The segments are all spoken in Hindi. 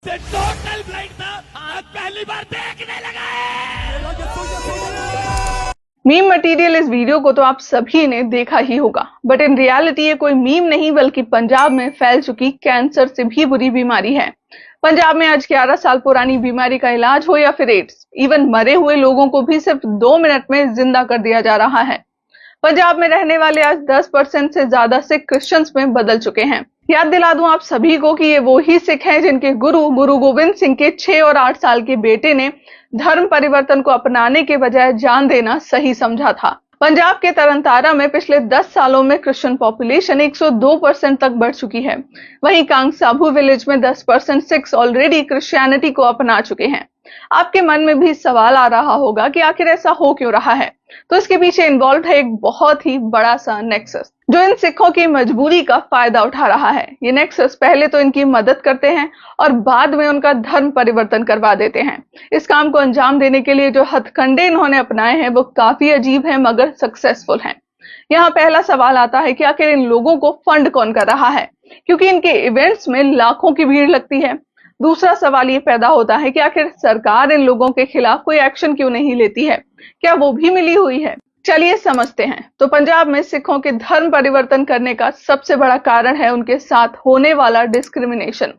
टोटल ब्लाइंड था, आज पहली बार देखने लगा है। मीम मटेरियल इस वीडियो को तो आप सभी ने देखा ही होगा, बट इन रियलिटी ये कोई मीम नहीं बल्कि पंजाब में फैल चुकी कैंसर से भी बुरी बीमारी है। पंजाब में आज 11 साल पुरानी बीमारी का इलाज हो या फिर एड्स, इवन मरे हुए लोगों को भी सिर्फ 2 मिनट में जिंदा कर दिया जा रहा है। पंजाब में रहने वाले आज 10% से ज्यादा सिख क्रिश्चियंस में बदल चुके हैं। याद दिला दूं आप सभी को कि ये वो ही सिख हैं जिनके गुरु गोविंद सिंह के 6 और 8 साल के बेटे ने धर्म परिवर्तन को अपनाने के बजाय जान देना सही समझा था। पंजाब के तरनतारा में पिछले 10 सालों में क्रिश्चियन पॉपुलेशन 102% तक बढ़ चुकी है। वहीं कांग साबू विलेज में 10% सिख्स ऑलरेडी क्रिश्चियनिटी को अपना चुके हैं। आपके मन में भी सवाल आ रहा होगा कि आखिर ऐसा हो क्यों रहा है, तो इसके पीछे इन्वॉल्व है एक बहुत ही बड़ा सा नेक्सस जो इन सिखों की मजबूरी का फायदा उठा रहा है। ये नेक्सस पहले तो इनकी मदद करते हैं और बाद में उनका धर्म परिवर्तन करवा देते हैं। इस काम को अंजाम देने के लिए जो हथकंडे इन्होंने अपनाए हैं वो काफी अजीब है मगर सक्सेसफुल हैं। यहाँ पहला सवाल आता है कि आखिर इन लोगों को फंड कौन कर रहा है, क्योंकि इनके इवेंट्स में लाखों की भीड़ लगती है। दूसरा सवाल ये पैदा होता है कि आखिर सरकार इन लोगों के खिलाफ कोई एक्शन क्यों नहीं लेती है, क्या वो भी मिली हुई है? चलिए समझते हैं। तो पंजाब में सिखों के धर्म परिवर्तन करने का सबसे बड़ा कारण है उनके साथ होने वाला डिस्क्रिमिनेशन।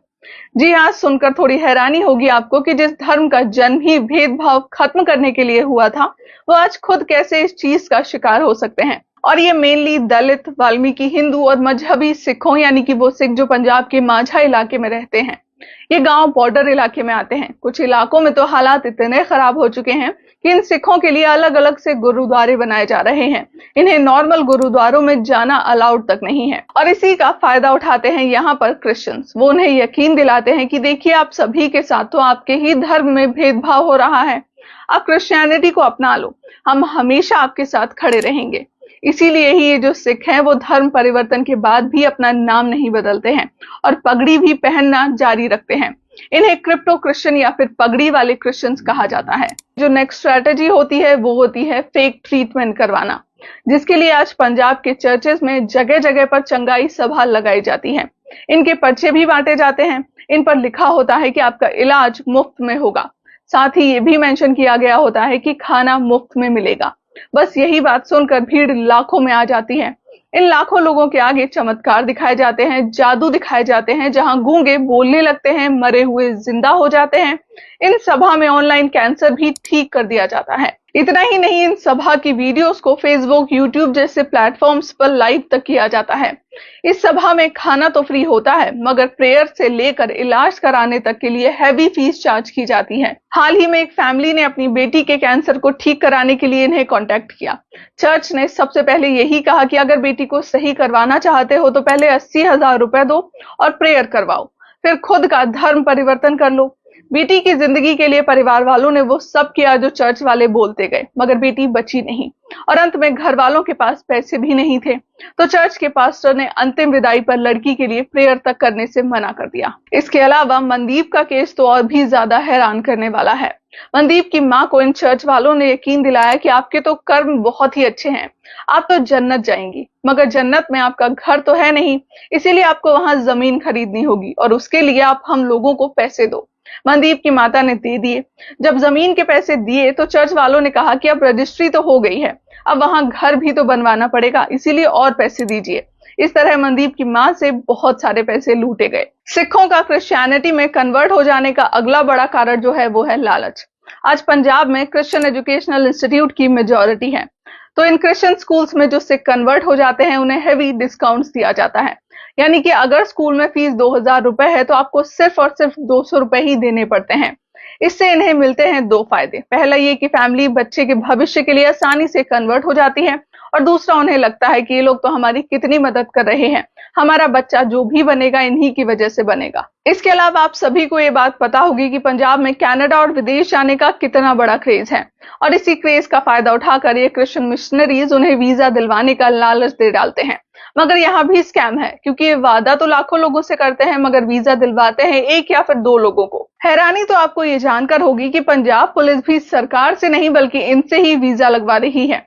जी हाँ, सुनकर थोड़ी हैरानी होगी आपको कि जिस धर्म का जन्म ही भेदभाव खत्म करने के लिए हुआ था, वो आज खुद कैसे इस चीज का शिकार हो सकते हैं। और ये मेनली दलित, वाल्मीकि, हिंदू और मजहबी सिखों, यानी कि वो सिख जो पंजाब के माझा इलाके में रहते हैं। ये गांव बॉर्डर इलाके में आते हैं। कुछ इलाकों में तो हालात इतने खराब हो चुके हैं कि इन सिखों के लिए अलग अलग से गुरुद्वारे बनाए जा रहे हैं। इन्हें नॉर्मल गुरुद्वारों में जाना अलाउड तक नहीं है। और इसी का फायदा उठाते हैं यहाँ पर क्रिश्चियंस। वो उन्हें यकीन दिलाते हैं कि देखिए, आप सभी के साथ तो आपके ही धर्म में भेदभाव हो रहा है, आप क्रिश्चियनिटी को अपना लो, हम हमेशा आपके साथ खड़े रहेंगे। इसीलिए ही ये जो सिख हैं वो धर्म परिवर्तन के बाद भी अपना नाम नहीं बदलते हैं और पगड़ी भी पहनना जारी रखते हैं। इन्हें क्रिप्टो क्रिश्चियन या फिर पगड़ी वाले क्रिश्चियंस कहा जाता है। जो नेक्स्ट स्ट्रेटेजी होती है वो होती है फेक ट्रीटमेंट करवाना, जिसके लिए आज पंजाब के चर्चेस में जगह जगह पर चंगाई सभा लगाई जाती है। इनके पर्चे भी बांटे जाते हैं। इन पर लिखा होता है कि आपका इलाज मुफ्त में होगा। साथ ही ये भी मेंशन किया गया होता है कि खाना मुफ्त में मिलेगा। बस यही बात सुनकर भीड़ लाखों में आ जाती है। इन लाखों लोगों के आगे चमत्कार दिखाए जाते हैं, जादू दिखाए जाते हैं, जहां गूंगे बोलने लगते हैं, मरे हुए जिंदा हो जाते हैं। इन सभा में ऑनलाइन कैंसर भी ठीक कर दिया जाता है। इतना ही नहीं, इन सभा की वीडियोस को फेसबुक, यूट्यूब जैसे प्लेटफॉर्म्स पर लाइव तक किया जाता है। इस सभा में खाना तो फ्री होता है मगर प्रेयर से लेकर इलाज कराने तक के लिए हैवी फीस चार्ज की जाती है। हाल ही में एक फैमिली ने अपनी बेटी के कैंसर को ठीक कराने के लिए इन्हें कांटेक्ट किया। चर्च ने सबसे पहले यही कहा कि अगर बेटी को सही करवाना चाहते हो तो पहले 80,000 रुपए दो और प्रेयर करवाओ, फिर खुद का धर्म परिवर्तन कर लो। बेटी की जिंदगी के लिए परिवार वालों ने वो सब किया जो चर्च वाले बोलते गए, मगर बेटी बची नहीं और अंत में घर वालों के पास पैसे भी नहीं थे, तो चर्च के पास्टर ने अंतिम विदाई पर लड़की के लिए प्रेयर तक करने से मना कर दिया। इसके अलावा मनदीप का केस तो और भी ज्यादा हैरान करने वाला है। मनदीप की मां को इन चर्च वालों ने यकीन दिलाया कि आपके तो कर्म बहुत ही अच्छे हैं, आप तो जन्नत जाएंगी, मगर जन्नत में आपका घर तो है नहीं, इसीलिए आपको वहां जमीन खरीदनी होगी और उसके लिए आप हम लोगों को पैसे दो। मनदीप की माता ने दे दिए। जब जमीन के पैसे दिए तो चर्च वालों ने कहा कि अब रजिस्ट्री तो हो गई है, अब वहां घर भी तो बनवाना पड़ेगा, इसीलिए और पैसे दीजिए। इस तरह मनदीप की मां से बहुत सारे पैसे लूटे गए। सिखों का क्रिश्चियनिटी में कन्वर्ट हो जाने का अगला बड़ा कारण जो है वो है लालच। आज पंजाब में क्रिश्चियन एजुकेशनल इंस्टीट्यूट की मेजॉरिटी है, तो इन क्रिश्चियन स्कूल्स में जो सिख कन्वर्ट हो जाते हैं उन्हें हेवी डिस्काउंट्स दिया जाता है। यानी कि अगर स्कूल में फीस 2,000 रुपए है तो आपको सिर्फ और सिर्फ 200 रुपए ही देने पड़ते हैं। इससे इन्हें मिलते हैं 2 फायदे। पहला ये कि फैमिली बच्चे के भविष्य के लिए आसानी से कन्वर्ट हो जाती है और दूसरा उन्हें लगता है कि ये लोग तो हमारी कितनी मदद कर रहे हैं, हमारा बच्चा जो भी बनेगा इन्हीं की वजह से बनेगा। इसके अलावा आप सभी को ये बात पता होगी कि पंजाब में कनाडा और विदेश जाने का कितना बड़ा क्रेज है और इसी क्रेज का फायदा उठाकर ये क्रिश्चियन मिशनरीज उन्हें वीजा दिलवाने का लालच दे डालते हैं। मगर यहाँ भी स्कैम है, क्योंकि ये वादा तो लाखों लोगों से करते हैं मगर वीजा दिलवाते हैं 1 या फिर 2 लोगों को। हैरानी तो आपको ये जानकर होगी कि पंजाब पुलिस भी सरकार से नहीं बल्कि इनसे ही वीजा लगवा रही है।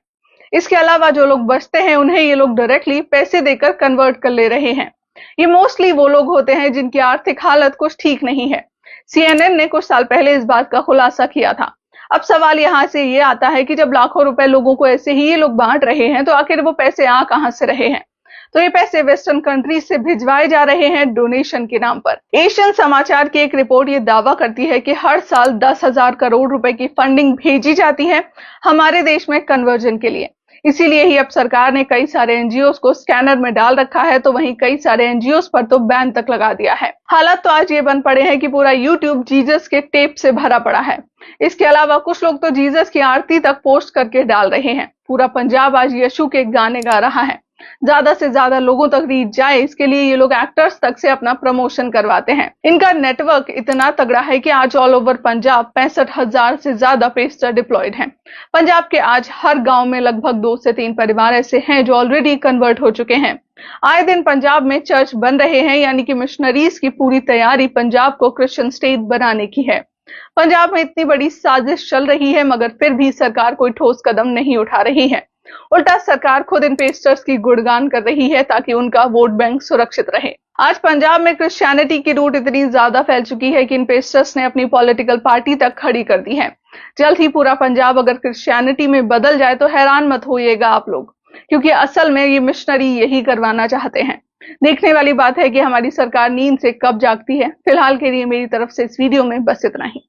इसके अलावा जो लोग बचते हैं उन्हें ये लोग डायरेक्टली पैसे देकर कन्वर्ट कर ले रहे हैं। ये मोस्टली वो लोग होते हैं जिनकी आर्थिक हालत कुछ ठीक नहीं है। CNN ने कुछ साल पहले इस बात का खुलासा किया था। अब सवाल यहाँ से ये आता है कि जब लाखों रुपए लोगों को ऐसे ही ये लोग बांट रहे हैं तो आखिर वो पैसे आ कहां से रहे हैं? तो ये पैसे वेस्टर्न कंट्रीज से भिजवाए जा रहे हैं डोनेशन के नाम पर। एशियन समाचार की एक रिपोर्ट ये दावा करती है कि हर साल 10,000 करोड़ रुपए की फंडिंग भेजी जाती है हमारे देश में कन्वर्जन के लिए। इसीलिए ही अब सरकार ने कई सारे एनजीओ को स्कैनर में डाल रखा है, तो वहीं कई सारे एनजीओ पर तो बैन तक लगा दिया है। हालात तो आज ये बन पड़े हैं कि पूरा यूट्यूब जीसस के टेप से भरा पड़ा है। इसके अलावा कुछ लोग तो जीसस की आरती तक पोस्ट करके डाल रहे हैं। पूरा पंजाब आज यीशु के गाने गा रहा है। ज्यादा से ज्यादा लोगों तक रीच जाए, इसके लिए ये लोग एक्टर्स तक से अपना प्रमोशन करवाते हैं। इनका नेटवर्क इतना तगड़ा है कि आज ऑल ओवर पंजाब 65,000 से ज्यादा पेस्टर डिप्लॉयड हैं। पंजाब के आज हर गांव में लगभग 2 से 3 परिवार ऐसे हैं जो ऑलरेडी कन्वर्ट हो चुके हैं। आए दिन पंजाब में चर्च बन रहे हैं, यानी कि मिशनरीज की पूरी तैयारी पंजाब को क्रिश्चियन स्टेट बनाने की है। पंजाब में इतनी बड़ी साजिश चल रही है, मगर फिर भी सरकार कोई ठोस कदम नहीं उठा रही है। उल्टा सरकार खुद इन पेस्टर्स की गुणगान कर रही है ताकि उनका वोट बैंक सुरक्षित रहे। आज पंजाब में क्रिश्चियनिटी की रूट इतनी ज्यादा फैल चुकी है कि इन पेस्टर्स ने अपनी पॉलिटिकल पार्टी तक खड़ी कर दी है। जल्द ही पूरा पंजाब अगर क्रिश्चियनिटी में बदल जाए तो हैरान मत होइएगा आप लोग, क्योंकि असल में ये मिशनरी यही करवाना चाहते हैं। देखने वाली बात है कि हमारी सरकार नींद से कब जागती है। फिलहाल के लिए मेरी तरफ से इस वीडियो में बस इतना ही।